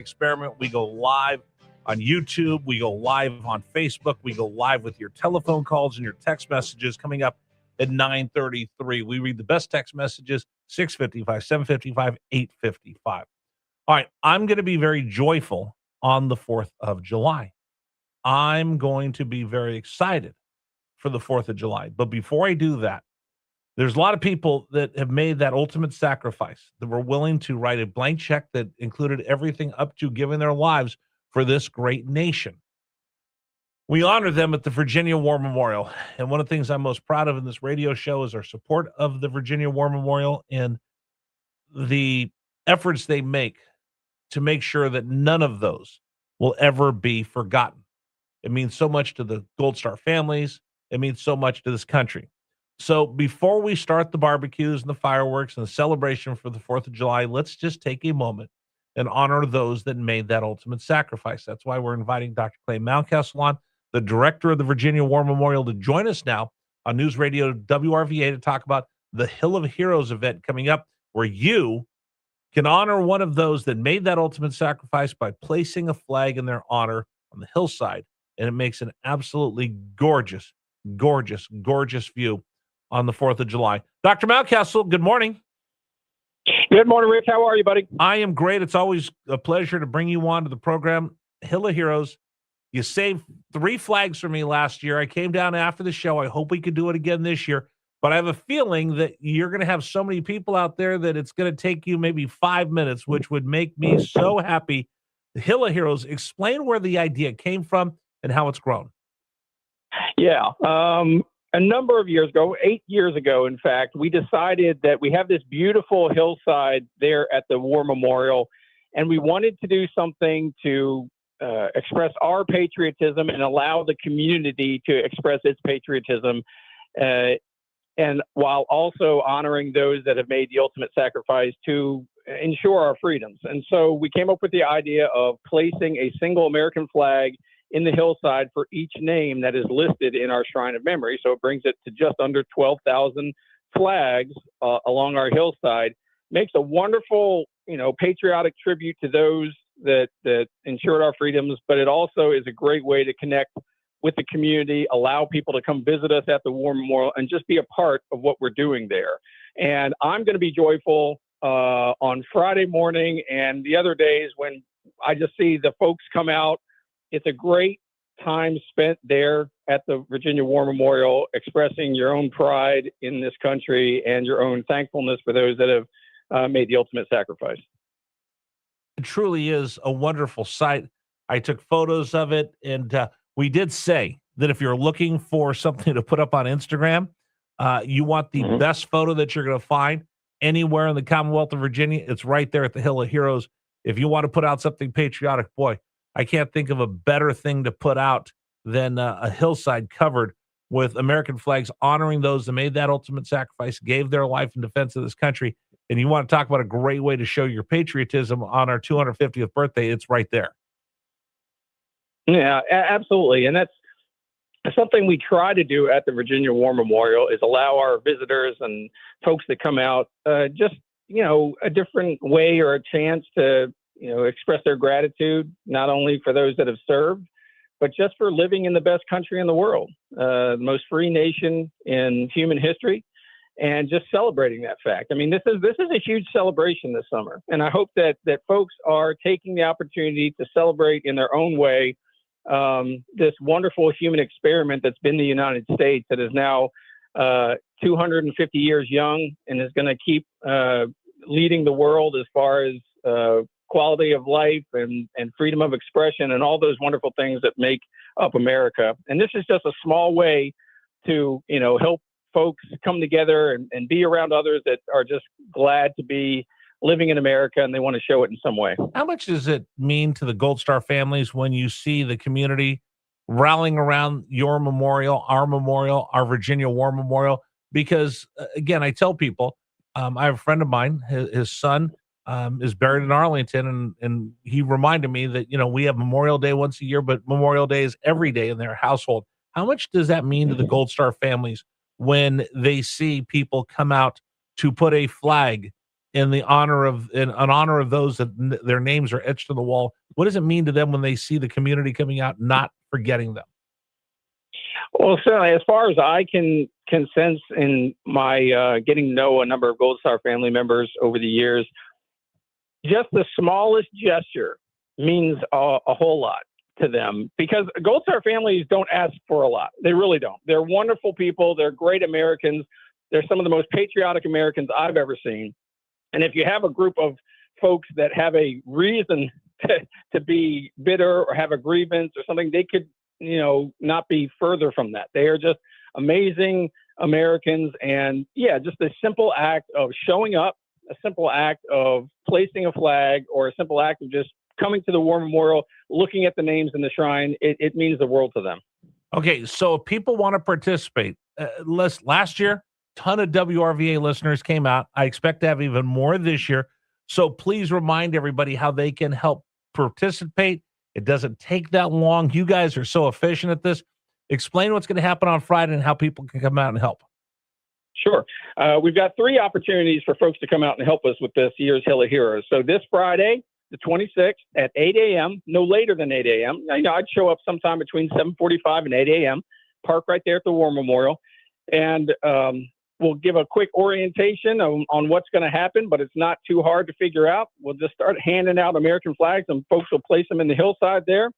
Experiment. We go live on YouTube. We go live on Facebook. We go live with your telephone calls and your text messages coming up at 9:33. We read the best text messages, 6:55, 7:55, 8:55. All right, I'm going to be very joyful on the 4th of July. I'm going to be very excited for the 4th of July. But before I do that, there's a lot of people that have made that ultimate sacrifice, that were willing to write a blank check that included everything up to giving their lives for this great nation. We honor them at the Virginia War Memorial. And one of the things I'm most proud of in this radio show is our support of the Virginia War Memorial and the efforts they make to make sure that none of those will ever be forgotten. It means so much to the Gold Star families. It means so much to this country. So before we start the barbecues and the fireworks and the celebration for the 4th of July, let's just take a moment and honor those that made that ultimate sacrifice. That's why we're inviting Dr. Clay Mountcastle on, the director of the Virginia War Memorial, to join us now on News Radio WRVA to talk about the Hill of Heroes event coming up, where you can honor one of those that made that ultimate sacrifice by placing a flag in their honor on the hillside. And it makes an absolutely gorgeous, gorgeous, gorgeous view on the 4th of July. Dr. Mountcastle, good morning. Good morning, Rich. How are you, buddy? I am great. It's always a pleasure to bring you on to the program. Hill of Heroes. You saved 3 flags for me last year. I came down after the show. I hope we could do it again this year. But I have a feeling that you're going to have so many people out there that it's going to take you maybe 5 minutes, which would make me so happy. The Hill of Heroes, explain where the idea came from and how it's grown. Yeah. A number of years ago, 8 years ago, in fact, we decided that we have this beautiful hillside there at the War Memorial, and we wanted to do something to express our patriotism and allow the community to express its patriotism, and while also honoring those that have made the ultimate sacrifice to ensure our freedoms. And so we came up with the idea of placing a single American flag in the hillside for each name that is listed in our Shrine of Memory. So it brings it to just under 12,000 flags along our hillside. Makes a wonderful, patriotic tribute to those that ensured our freedoms, but it also is a great way to connect with the community, allow people to come visit us at the War Memorial, and just be a part of what we're doing there. And I'm going to be joyful on Friday morning and the other days when I just see the folks come out. It's a great time spent there at the Virginia War Memorial, expressing your own pride in this country and your own thankfulness for those that have made the ultimate sacrifice. It truly is a wonderful sight. I took photos of it, and we did say that if you're looking for something to put up on Instagram, you want the best photo that you're going to find anywhere in the Commonwealth of Virginia, it's right there at the Hill of Heroes. If you want to put out something patriotic, boy, I can't think of a better thing to put out than a hillside covered with American flags honoring those that made that ultimate sacrifice, gave their life in defense of this country. And you want to talk about a great way to show your patriotism on our 250th birthday, it's right there. Yeah, absolutely. And that's something we try to do at the Virginia War Memorial, is allow our visitors and folks that come out just, a different way or a chance to express their gratitude, not only for those that have served, but just for living in the best country in the world, the most free nation in human history, and just celebrating that fact. I mean, this is a huge celebration this summer, and I hope that folks are taking the opportunity to celebrate in their own way this wonderful human experiment that's been the United States, that is now 250 years young and is going to keep leading the world as far as quality of life and freedom of expression and all those wonderful things that make up America. And this is just a small way to, help folks come together and be around others that are just glad to be living in America, and they want to show it in some way. How much does it mean to the Gold Star families when you see the community rallying around your memorial, our Virginia War Memorial? Because, again, I tell people, I have a friend of mine, his son is buried in Arlington, and he reminded me that, we have Memorial Day once a year, but Memorial Day is every day in their household. How much does that mean to the Gold Star families when they see people come out to put a flag in honor of those that their names are etched on the wall? What does it mean to them when they see the community coming out, not forgetting them? Well, certainly, as far as I can sense in my getting to know a number of Gold Star family members over the years, just the smallest gesture means a whole lot to them, because Gold Star families don't ask for a lot. They really don't. They're wonderful people. They're great Americans. They're some of the most patriotic Americans I've ever seen. And if you have a group of folks that have a reason to be bitter or have a grievance or something, they could, not be further from that. They are just amazing Americans. And yeah, just a simple act of showing up, a simple act of placing a flag, or a simple act of just coming to the War Memorial, looking at the names in the shrine, it means the world to them. Okay, so if people want to participate, last year, ton of WRVA listeners came out. I expect to have even more this year. So please remind everybody how they can help participate. It doesn't take that long. You guys are so efficient at this. Explain what's going to happen on Friday and how people can come out and help. Sure. We've got 3 opportunities for folks to come out and help us with this year's Hill of Heroes. So this Friday, the 26th at 8 a.m., no later than 8 a.m. I'd show up sometime between 7:45 and 8 a.m., park right there at the War Memorial, and we'll give a quick orientation on what's going to happen, but it's not too hard to figure out. We'll just start handing out American flags, and folks will place them in the hillside there.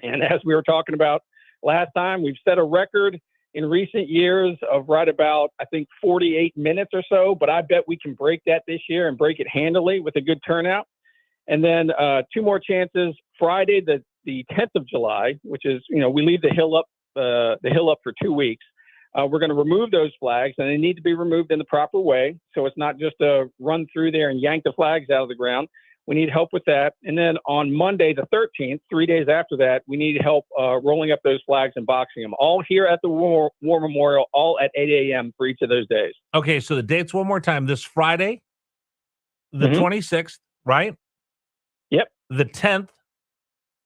And as we were talking about last time, we've set a record in recent years of right about, I think, 48 minutes or so, but I bet we can break that this year and break it handily with a good turnout. And then 2 more chances, Friday, the 10th of July, which is, we leave the hill up for 2 weeks. We're going to remove those flags, and they need to be removed in the proper way. So it's not just a run through there and yank the flags out of the ground. We need help with that. And then on Monday, the 13th, 3 days after that, we need help rolling up those flags and boxing them, all here at the War Memorial, all at 8 a.m. for each of those days. Okay, so the dates one more time. This Friday, the 26th, right? Yep. The 10th,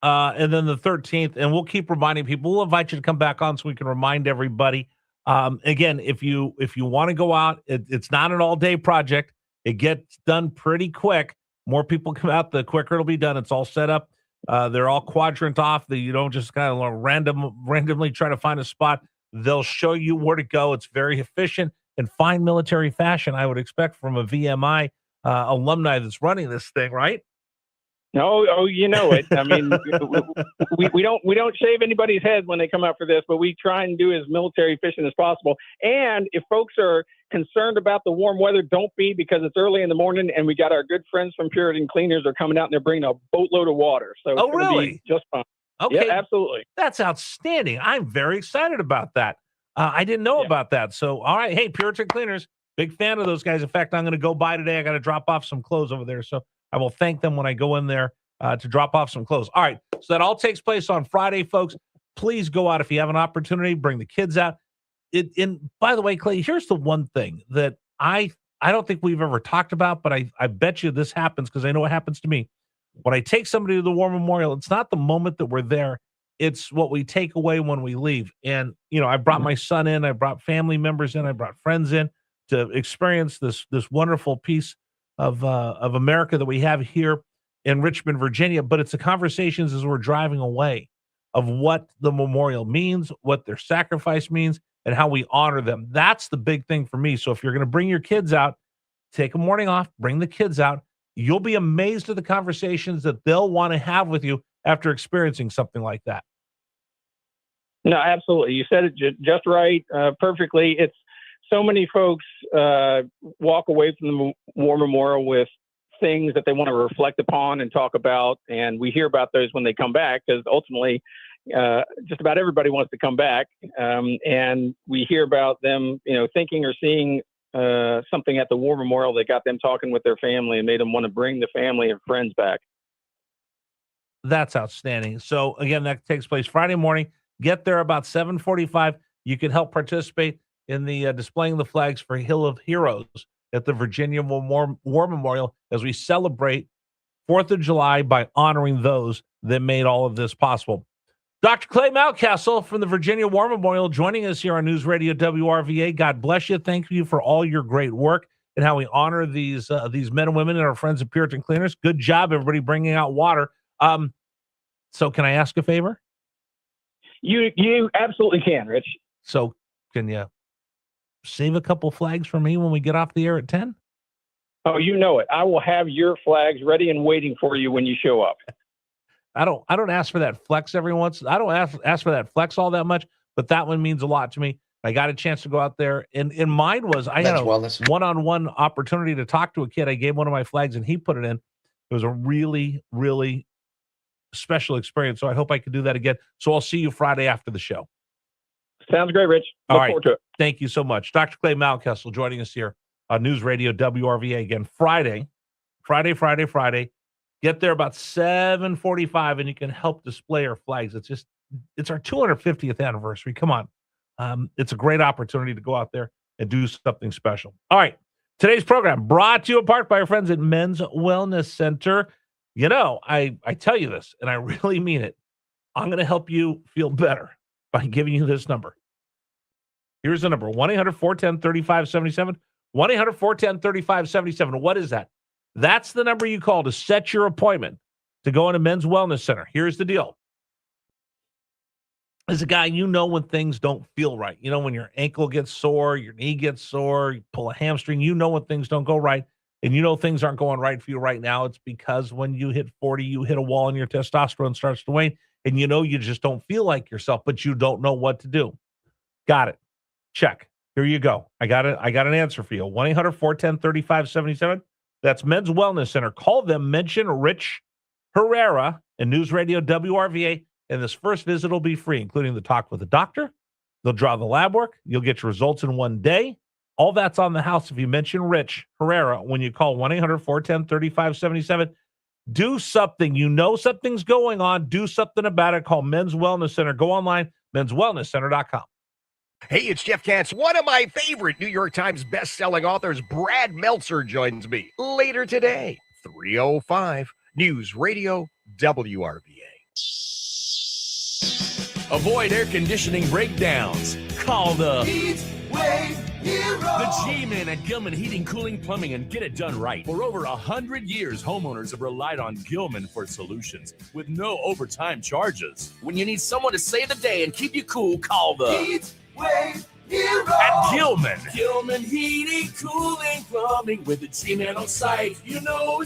and then the 13th. And we'll keep reminding people. We'll invite you to come back on so we can remind everybody. Again, if you want to go out, it's not an all-day project. It gets done pretty quick. More people come out, the quicker it'll be done. It's all set up. They're all quadrant off. You don't just kind of randomly try to find a spot. They'll show you where to go. It's very efficient in fine military fashion, I would expect from a VMI alumni that's running this thing, right? Oh, you know it. I mean, we don't shave anybody's head when they come out for this, but we try and do as military efficient as possible. And if folks are concerned about the warm weather, don't be, because it's early in the morning, and we got our good friends from Puritan Cleaners are coming out, and they're bringing a boatload of water. So it's going to be just fun. Okay, yeah, absolutely. That's outstanding. I'm very excited about that. I didn't know about that. So, all right, hey, Puritan Cleaners, big fan of those guys. In fact, I'm going to go by today. I got to drop off some clothes over there, so I will thank them when I go in there to drop off some clothes. All right, so that all takes place on Friday, folks. Please go out if you have an opportunity. Bring the kids out. And by the way, Clay, here's the one thing that I don't think we've ever talked about, but I bet you this happens because I know it happens to me. When I take somebody to the War Memorial, it's not the moment that we're there. It's what we take away when we leave. And, I brought my son in. I brought family members in. I brought friends in to experience this wonderful piece of America that we have here in Richmond, Virginia. But it's the conversations as we're driving away of what the memorial means, what their sacrifice means, and how we honor them. That's the big thing for me. So if you're going to bring your kids out, take a morning off, bring the kids out. You'll be amazed at the conversations that they'll want to have with you after experiencing something like that. No, absolutely. You said it just right, perfectly. It's so many folks walk away from the War Memorial with things that they want to reflect upon and talk about. And we hear about those when they come back, because ultimately just about everybody wants to come back. And we hear about them, thinking or seeing something at the War Memorial that got them talking with their family and made them want to bring the family and friends back. That's outstanding. So again, that takes place Friday morning. Get there about 7:45. You can help participate in the displaying the flags for Hill of Heroes at the Virginia War Memorial as we celebrate 4th of July by honoring those that made all of this possible. Dr. Clay Mountcastle from the Virginia War Memorial joining us here on News Radio WRVA. God bless you. Thank you for all your great work. and how we honor these men and women and our friends at Puritan Cleaners. Good job, everybody, bringing out water. So can I ask a favor? You absolutely can, Rich. So can you save a couple flags for me when we get off the air at 10? Oh, you know it. I will have your flags ready and waiting for you when you show up. I don't ask for that flex every once. I don't ask for that flex all that much, but that one means a lot to me. I got a chance to go out there, and mine was I had a one-on-one opportunity to talk to a kid. I gave one of my flags, and he put it in. It was a really, really special experience. So I hope I can do that again. So I'll see you Friday after the show. Sounds great, Rich. Look forward to it. Thank you so much. Dr. Clay Malkessel joining us here on News Radio WRVA again. Friday. Get there about 7:45, and you can help display our flags. It's our 250th anniversary. Come on. It's a great opportunity to go out there and do something special. All right. Today's program brought to you in part by our friends at Men's Wellness Center. You know, I tell you this, and I really mean it. I'm going to help you feel better by giving you this number. Here's the number, 1-800-410-3577, 1-800-410-3577. What is that? That's the number you call to set your appointment to go into Men's Wellness Center. Here's the deal. As a guy, you know when things don't feel right. You know when your ankle gets sore, your knee gets sore, you pull a hamstring. You know when things don't go right, and you know things aren't going right for you right now. It's because when you hit 40, you hit a wall and your testosterone starts to wane, and you know you just don't feel like yourself, but you don't know what to do. Got it. Check. Here you go. I got an answer for you. 1-800-410-3577. That's Men's Wellness Center. Call them, mention Rich Herrera and News Radio WRVA, and this first visit will be free, including the talk with the doctor. They'll draw the lab work. You'll get your results in one day. All that's on the house if you mention Rich Herrera when you call 1-800-410-3577. Do something. You know something's going on. Do something about it. Call Men's Wellness Center. Go online, menswellnesscenter.com. Hey, it's Jeff Katz. One of my favorite New York Times best-selling authors, Brad Meltzer, joins me later today, 3:05, News Radio WRVA. Avoid air conditioning breakdowns. Call the G-Men at Gilman Heating, Cooling, Plumbing, and get it done right. For over 100 years, homeowners have relied on Gilman for solutions with no overtime charges. When you need someone to save the day and keep you cool, call the at Gilman Heating, Cooling, Plumbing with the G-Men on site. You know